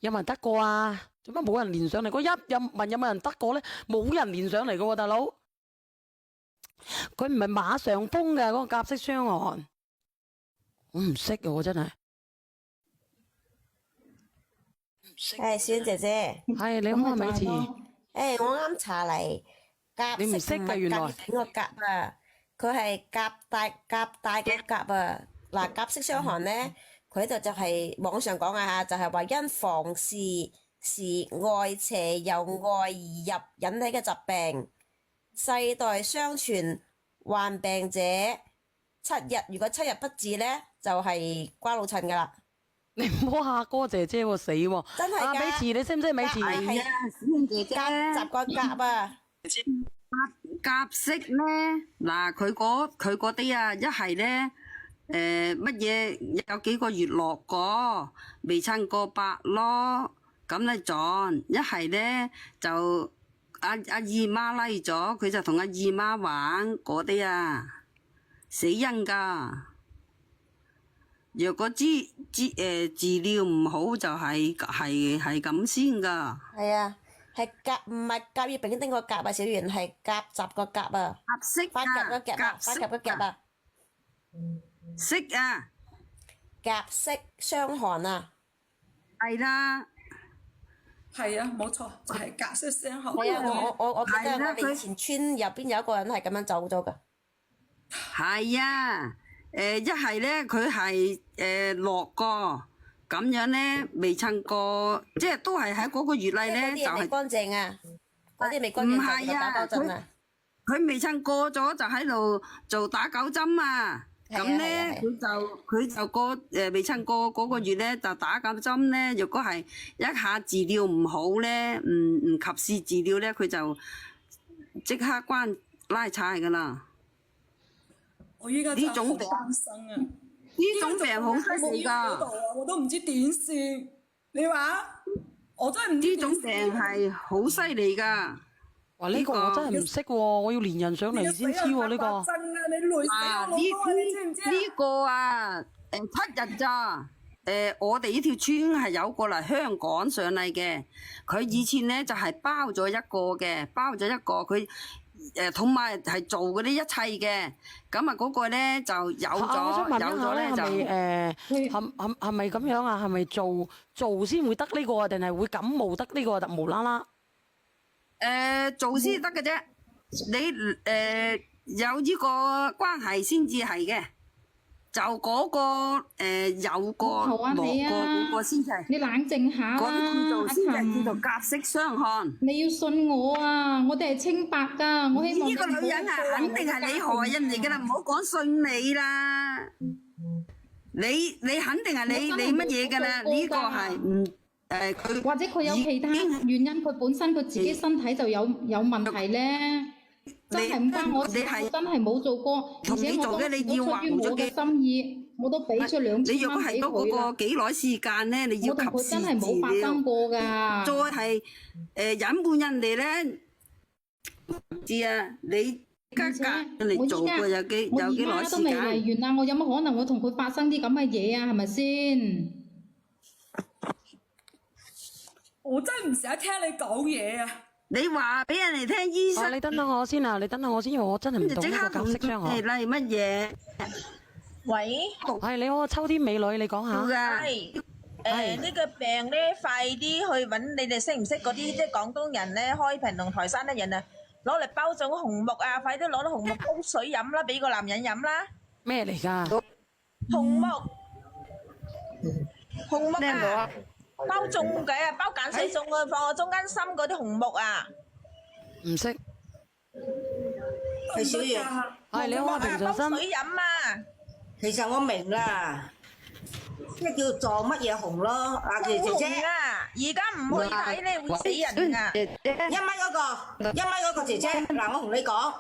有冇人得過啊？做乜冇人連上嚟？嗰一問有冇人得過咧？冇人連上嚟嘅喎，大佬。佢唔係馬上風嘅嗰個甲式雙寒，我唔識嘅我真係。係小姐姐，係你好啊，美慈。我啱查嚟，甲式唔係甲乙丙個甲啊，佢係甲大個甲啊。嗱，甲式傷寒咧，佢就係網上講啊嚇，就係話因房事時外邪由外而入引起嘅疾病，世代相傳，患病者7日，如果7日不治咧，就係瓜老襯噶啦。你唔好嚇哥姐姐喎，死喎！真係㗎。美慈，你識唔識美慈？係啊，小燕姐姐。甲習個甲啊。甲式咧，嗱佢嗰啲啊，一係咧乜嘢有幾個月落過，未趁過白咯，咁咧撞；一係咧就阿姨媽拉咗，佢就同阿姨媽玩嗰啲啊，死人噶。若果治療唔好就係咁先噶。係啊，係甲唔係甲乙丙丁個甲啊，小圓係甲習個甲啊。甲式發甲個甲啊，發甲個甲啊。式啊。甲式傷寒啊。係啦。係啊，冇錯，就係甲式傷寒。係啊，我記得我哋以前村入邊有一個人係咁樣走咗噶。係啊。一係咧佢係落過咁樣咧，未趁過，即係都係喺嗰個月例咧就係乾淨啊，嗰啲未乾淨就打包針啊。佢未趁過咗就喺度做打狗針啊。咁咧佢就未趁過嗰個月咧就打狗針咧。如果係一下治療唔好咧，唔及時治療咧，佢就即刻拉柴噶啦。我依家真係好擔心啊！呢種病好犀利噶，我都唔知點算。你話我真係唔知呢種病係好犀利噶。哇！呢個我真係唔識喎，我要連人上嚟先知喎呢個。真啊！你累死我老公啊！你知唔知啊？呢個啊，7日咋？我哋呢條村係有過嚟香港上嚟嘅。佢以前咧就係包咗一個嘅，佢。同埋係做嗰啲一切嘅，咁啊嗰個咧就有咗咧就係咪咁樣啊？係咪做先會得呢個啊？定係會感冒得呢個啊？無啦啦？做先得嘅啫，你有呢個關係先至係嘅。就嗰個有個落過嗰個先係，你冷靜下啦，嗰啲叫做先係叫做甲式傷寒。你要信我啊！我哋係清白噶，我希望呢個女人啊，肯定係你害人嚟噶啦，唔好講信你啦。你肯定係你乜嘢噶啦？呢個係佢或者佢有其他原因，佢本身佢自己身體就有問題咧。真係唔關我事，我真係冇做過，而且我都出於我嘅心意，我都俾出2,000蚊俾佢啦。你若果係嗰個幾耐時間咧，你要及時治療。我同佢真係冇發生過噶。再係隱瞞人哋咧，知啊？你家隔嚟做過有幾耐時間？我而家都未嚟完啦，我有乜可能會同佢發生啲咁嘅嘢啊？係咪先？我真係唔想聽你講嘢啊！你話俾人哋聽，醫生。你等等我先啊！因為我真係唔懂呢個甲式傷寒。例如乜嘢？喂，係你好，秋天美女，你講下。係呢個病咧，快啲去揾你哋識唔識嗰啲即係廣東人咧，開平同台山嘅人啊，攞嚟包種紅木啊，快啲攞啲紅木煲水飲啦，俾個男人飲啦。咩嚟㗎？紅木啊！包粽嘅啊，包鹼水粽啊，放我中間心嗰啲紅木啊。唔識。係小月。係你好啊，平常心。水飲啊。其實我明啦，即係叫撞乜嘢紅咯，阿姐姐。啊！而家唔去睇咧會死人㗎。1米嗰個姐姐，嗱我同你講，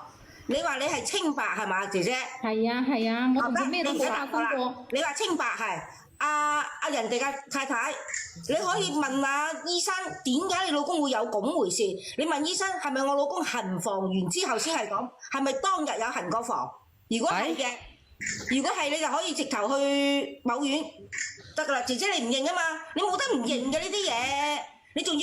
你話你係清白係嘛，姐姐？係啊，我同佢咩都冇發生過。你話清白係。人哋嘅太太，你可以問下醫生點解你老公會有咁回事？你問醫生係咪我老公行房完之後先係咁？係咪當日有行過房？如果係嘅，你就可以直頭去某院得噶啦。姐姐你唔認啊嘛，你冇得唔認嘅呢啲嘢。你仲要